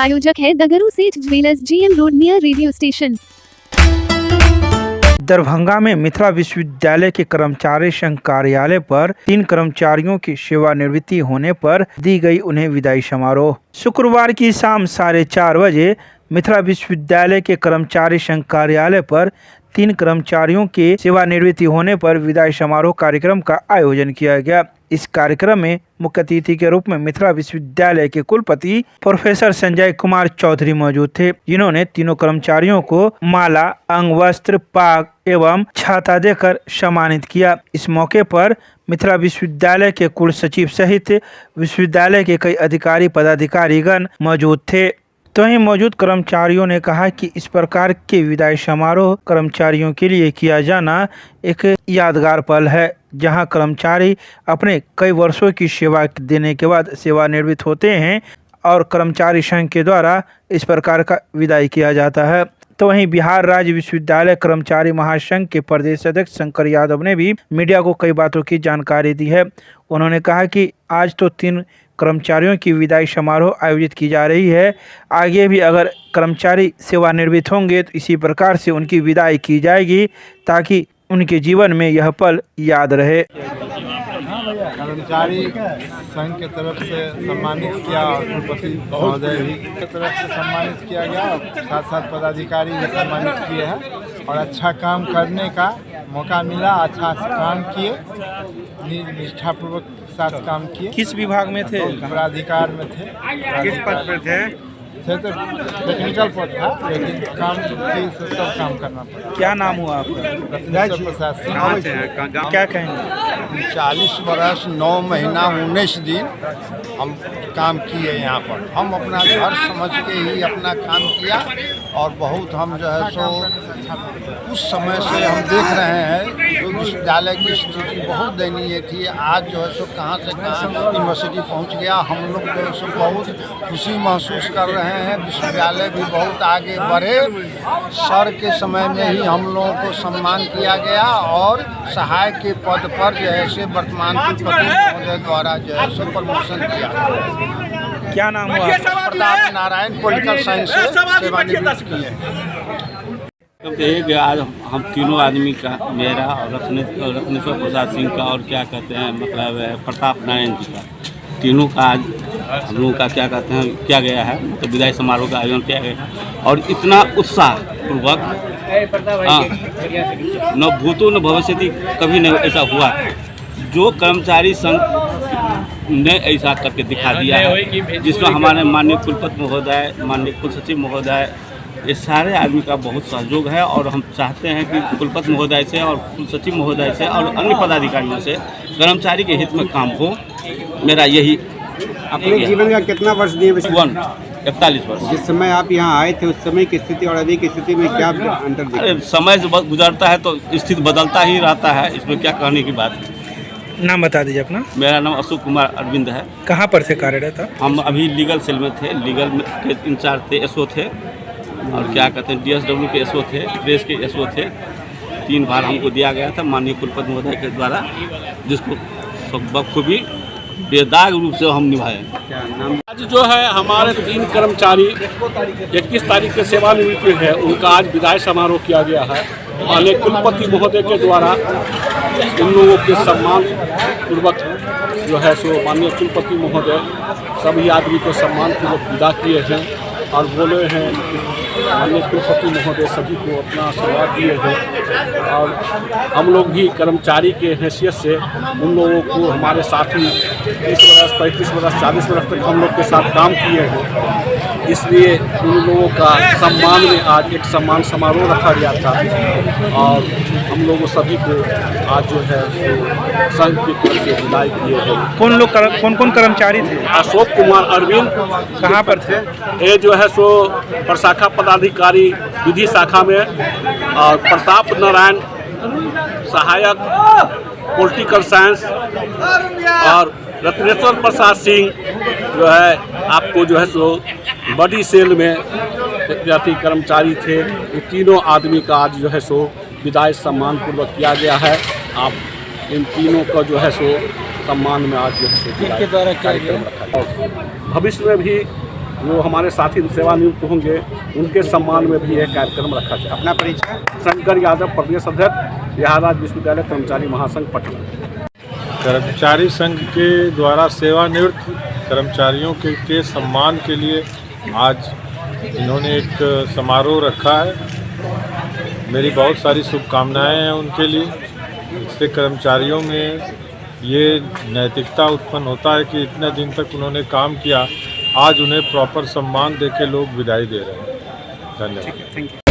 प्रायोजक है दगरू सेठ jewellers, GM road near radio station. Darbhanga में मिथिला विश्वविद्यालय के कर्मचारी संघ कार्यालय पर 3 कर्मचारियों की सेवानिवृत्ति होने पर दी गई उन्हें विदाई समारोह। शुक्रवार की शाम 4:30 बजे मिथिला विश्वविद्यालय के कर्मचारी संघ कार्यालय पर 3 कर्मचारियों के सेवानिवृत्ति होने पर विदाई समारोह कार्यक्रम का आयोजन किया गया। इस कार्यक्रम में मुख्य अतिथि के रूप में मिथिला विश्वविद्यालय के कुलपति प्रोफेसर संजय कुमार चौधरी मौजूद थे, जिन्होंने तीनों कर्मचारियों को माला, अंग वस्त्र, पाग एवं छाता देकर सम्मानित किया। इस मौके पर मिथिला विश्वविद्यालय के कुल सचिव सहित विश्वविद्यालय के कई अधिकारी पदाधिकारीगण मौजूद थे। तो वहीं मौजूद कर्मचारियों ने कहा कि इस प्रकार के विदाई समारोह कर्मचारियों के लिए किया जाना एक यादगार पल है, जहां कर्मचारी अपने कई वर्षों की सेवा देने के बाद सेवानिवृत्त होते हैं और कर्मचारी संघ के द्वारा इस प्रकार का विदाई किया जाता है। तो वहीं बिहार राज्य विश्वविद्यालय कर्मचारी महासंघ के प्रदेश अध्यक्ष शंकर यादव ने भी मीडिया को कई बातों की जानकारी दी है। उन्होंने कहा कि आज तो 3 कर्मचारियों की विदाई समारोह आयोजित की जा रही है, आगे भी अगर कर्मचारी सेवानिवृत्त होंगे तो इसी प्रकार से उनकी विदाई की जाएगी ताकि उनके जीवन में यह पल याद रहे। कर्मचारी संघ के तरफ से सम्मानित किया और कुलपति महोदय भी की तरफ से सम्मानित किया गया और साथ साथ पदाधिकारी भी सम्मानित किए हैं और अच्छा काम करने का मौका मिला। अच्छा काम किए, निष्ठापूर्वक के साथ काम किए। किस विभाग में थे? प्राधिकार में थे। किस पद पर थे? तो टेक्निकल पद था, लेकिन काम से सब काम करना पड़ा। क्या नाम हुआ आपका? रत्नेश्वर प्रसाद सिंह। क्या कहेंगे? 40 वर्ष 9 महीना 19 दिन हम काम किए यहाँ पर। हम अपना घर समझ के ही अपना काम किया और बहुत हम जो है सो उस समय से हम देख रहे हैं जो विश्वविद्यालय की स्थिति बहुत दयनीय थी, आज जो है सो कहाँ से कहाँ यूनिवर्सिटी पहुँच गया। हम लोग जो है सो बहुत खुशी महसूस कर रहे हैं। विश्वविद्यालय भी बहुत आगे बढ़े। सर के समय में ही हम लोगों को सम्मान किया गया और सहायक के पद पर जो है से वर्तमान कुलपति महोदय द्वारा जो है सो प्रमोशन किया। क्या नाम हुआ? प्रताप नारायण पॉलिटिकल साइंस से सेवानिवृत्त किए। कि आज हम तीनों आदमी का, मेरा और रत्नेश्वर प्रसाद सिंह का और क्या कहते हैं मतलब प्रताप नारायण जी का, तीनों का आज हम लोगों का क्या कहते हैं किया गया है, मतलब विदाई समारोह का आयोजन किया गया और इतना उत्साह पूर्वक न भूतो न भविष्यति कभी नहीं ऐसा हुआ। जो कर्मचारी संघ ने ऐसा करके दिखा दिया है, जिसमें हमारे माननीय कुलपति महोदय, माननीय कुल सचिव महोदय, ये सारे आदमी का बहुत सहयोग है और हम चाहते हैं कि कुलपति महोदय से और कुल सचिव महोदय से और अन्य पदाधिकारियों से कर्मचारी के हित में काम हो। मेरा यही अपने जीवन का कितना वर्ष दिए? 41 वर्ष। जिस समय आप यहाँ आए थे उस समय की स्थिति और अभी की स्थिति में क्या अंतर दिखा? अरे समय से गुजरता है तो स्थिति बदलता ही रहता है, इसमें क्या कहने की बात है। नाम बता दीजिए अपना। मेरा नाम अशोक कुमार अरविंद है। कहाँ पर थे कार्यरत? हम अभी लीगल सेल में थे, लीगल के इंचार्ज थे, SO थे और क्या कहते हैं DSW के SO थे, प्रेस के SO थे। 3 बार हमको दिया गया था माननीय कुलपति महोदय के द्वारा, जिसको सब बखूबी बेदाग रूप से हम निभाए। आज जो है हमारे 3 कर्मचारी 21 तारीख के सेवानिवृत्ति है, उनका आज विदाई समारोह किया गया है। माननीय कुलपति महोदय के द्वारा उन लोगों के सम्मान पूर्वक जो है सो माननीय कुलपति महोदय सभी आदमी को सम्मान पूर्वक विदा किए हैं और बोले हैं माननीय कुलपति महोदय सभी को अपना आशीर्वाद दिए हैं और हम लोग भी कर्मचारी के हैसियत से उन लोगों को हमारे साथी 30 वर्ष 35 वर्ष 40 वर्ष तक हम लोग के साथ काम किए हैं, इसलिए उन लोगों का सम्मान में आज एक सम्मान समारोह रखा गया था और हम लोगों सभी को आज जो है संघ की तरफ से विदाई किए हैं। कौन कौन कर्मचारी थे? अशोक कुमार अरविंद। कहाँ पर थे? ये जो है सो प्रशाखा पदाधिकारी विधि शाखा में और प्रताप नारायण सहायक पॉलिटिकल साइंस और रत्नेश्वर प्रसाद सिंह जो है आपको जो है सो बड़ी सेल में जाति कर्मचारी थे। ये तीनों आदमी का आज जो है सो विदाई सम्मान पूर्वक किया गया है। आप इन तीनों का जो है सो सम्मान में आज जो है सो कार्यक्रम रखा गया। भविष्य में भी जो हमारे साथी सेवानिवृत्त होंगे उनके सम्मान में भी यह कार्यक्रम रखा जाए। अपना परिचय। शंकर यादव, प्रदेश अध्यक्ष, बिहार विश्वविद्यालय कर्मचारी महासंघ पटना। कर्मचारी संघ के द्वारा सेवानिवृत्त कर्मचारियों के सम्मान के लिए आज इन्होंने एक समारोह रखा है। मेरी बहुत सारी शुभकामनाएं हैं उनके लिए। इससे कर्मचारियों में ये नैतिकता उत्पन्न होता है कि इतने दिन तक उन्होंने काम किया, आज उन्हें प्रॉपर सम्मान देके लोग विदाई दे रहे हैं। धन्यवाद। Thank you.